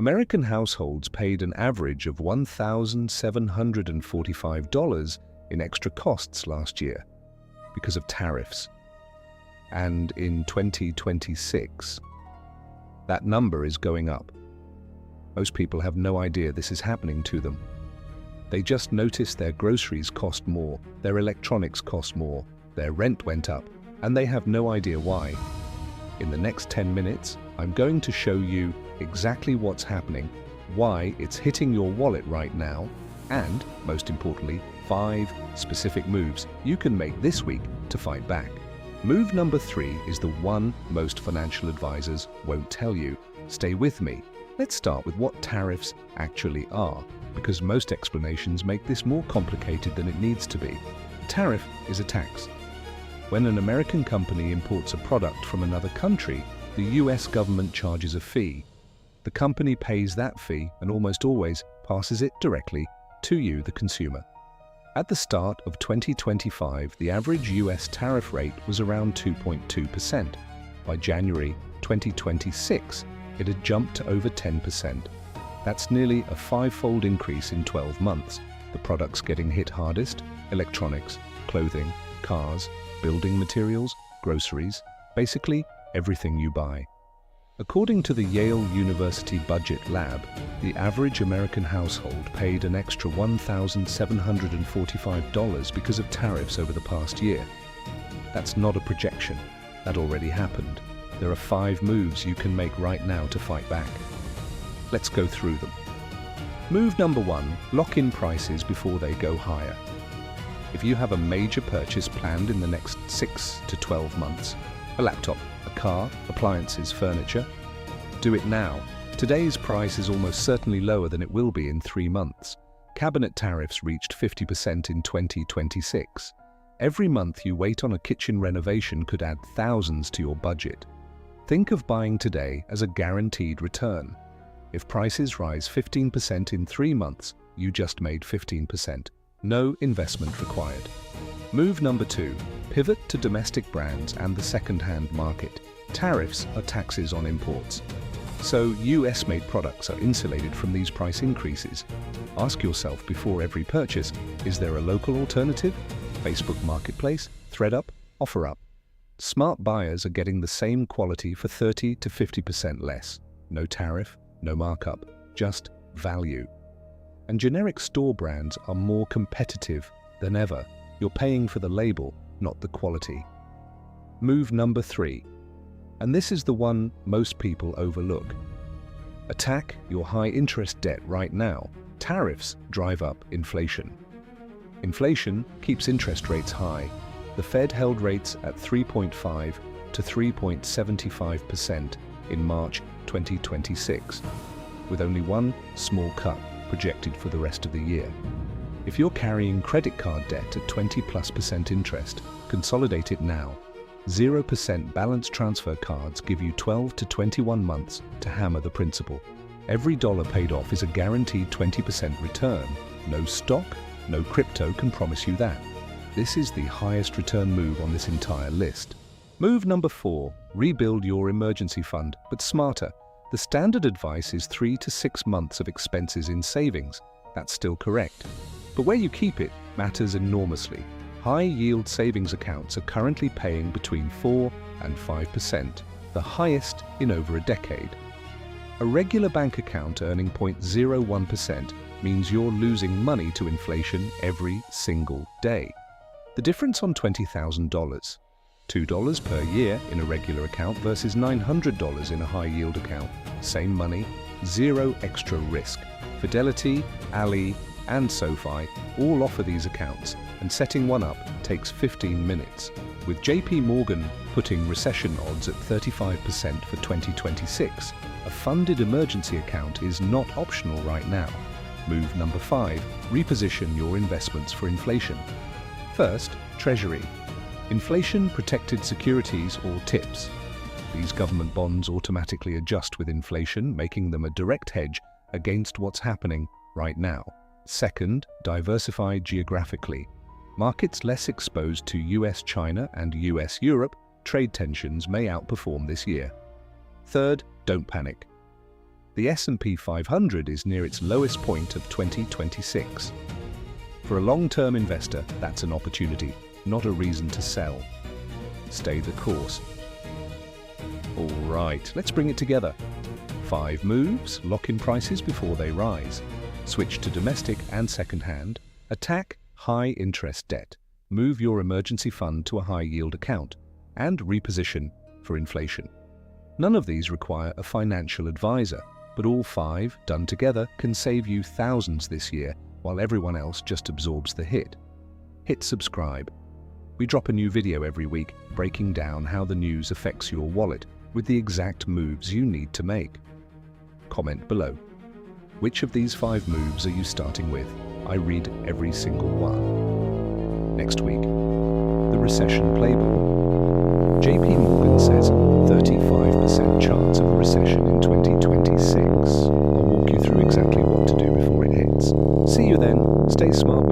American households paid an average of $1,745 in extra costs last year because of tariffs. And in 2026, that number is going up. Most people have no idea this is happening to them. They just notice their groceries cost more, their electronics cost more, their rent went up, and they have no idea why. In the next 10 minutes, I'm going to show you exactly what's happening, why it's hitting your wallet right now, and, most importantly, 5 specific moves you can make this week to fight back. Move number 3 is the one most financial advisors won't tell you. Stay with me. Let's start with what tariffs actually are, because most explanations make this more complicated than it needs to be. A tariff is a tax. When an American company imports a product from another country, the US government charges a fee. The company pays that fee and almost always passes it directly to you, the consumer. At the start of 2025, the average US tariff rate was around 2.2%. By January 2026, it had jumped to over 10%. That's nearly a 5-fold increase in 12 months. The products getting hit hardest: electronics, clothing, cars, building materials, groceries, basically everything you buy. According to the Yale University Budget Lab, the average American household paid an extra $1,745 because of tariffs over the past year. That's not a projection. That already happened. There are 5 moves you can make right now to fight back. Let's go through them. Move number 1, lock in prices before they go higher. If you have a major purchase planned in the next 6 to 12 months, a laptop, a car, appliances, furniture, do it now. Today's price is almost certainly lower than it will be in 3 months. Cabinet tariffs reached 50% in 2026. Every month you wait on a kitchen renovation could add thousands to your budget. Think of buying today as a guaranteed return. If prices rise 15% in 3 months, you just made 15%. No investment required. Move number 2, pivot to domestic brands and the second-hand market. Tariffs are taxes on imports. So US-made products are insulated from these price increases. Ask yourself before every purchase, is there a local alternative? Facebook Marketplace, ThreadUp, OfferUp. Smart buyers are getting the same quality for 30 to 50% less. No tariff, no markup, just value. And generic store brands are more competitive than ever. You're paying for the label, not the quality. Move number 3. And this is the one most people overlook. Attack your high-interest debt right now. Tariffs drive up inflation. Inflation keeps interest rates high. The Fed held rates at 3.5 to 3.75% in March 2026, with only one small cut projected for the rest of the year. If you're carrying credit card debt at 20+% interest, consolidate it now. 0% balance transfer cards give you 12 to 21 months to hammer the principal. Every dollar paid off is a guaranteed 20% return. No stock, no crypto can promise you that. This is the highest return move on this entire list. Move number 4, rebuild your emergency fund, but smarter. The standard advice is 3 to 6 months of expenses in savings. That's still correct. But where you keep it matters enormously. High-yield savings accounts are currently paying between 4 and 5%, the highest in over a decade. A regular bank account earning 0.01% means you're losing money to inflation every single day. The difference on $20,000. $2 per year in a regular account versus $900 in a high-yield account. Same money, 0 extra risk. Fidelity, Ally, and SoFi all offer these accounts, and setting one up takes 15 minutes. With JPMorgan putting recession odds at 35% for 2026, a funded emergency account is not optional right now. Move number 5, reposition your investments for inflation. First, Treasury. Inflation-protected securities or TIPS. These government bonds automatically adjust with inflation, making them a direct hedge against what's happening right now. Second, diversify geographically. Markets less exposed to US-China and US-Europe trade tensions may outperform this year. Third, don't panic. The S&P 500 is near its lowest point of 2026. For a long-term investor, that's an opportunity, not a reason to sell. Stay the course. All right, let's bring it together. 5 moves, lock in prices before they rise. Switch to domestic and second-hand. Attack high-interest debt. Move your emergency fund to a high-yield account. And reposition for inflation. None of these require a financial advisor, but all 5, done together, can save you thousands this year, while everyone else just absorbs the hit. Hit subscribe. We drop a new video every week, breaking down how the news affects your wallet, with the exact moves you need to make. Comment below. Which of these 5 moves are you starting with? I read every single one. Next week, the recession playbook. JPMorgan says 35% chance of a recession in 2026. I'll walk you through exactly what to do before it hits. See you then. Stay smart.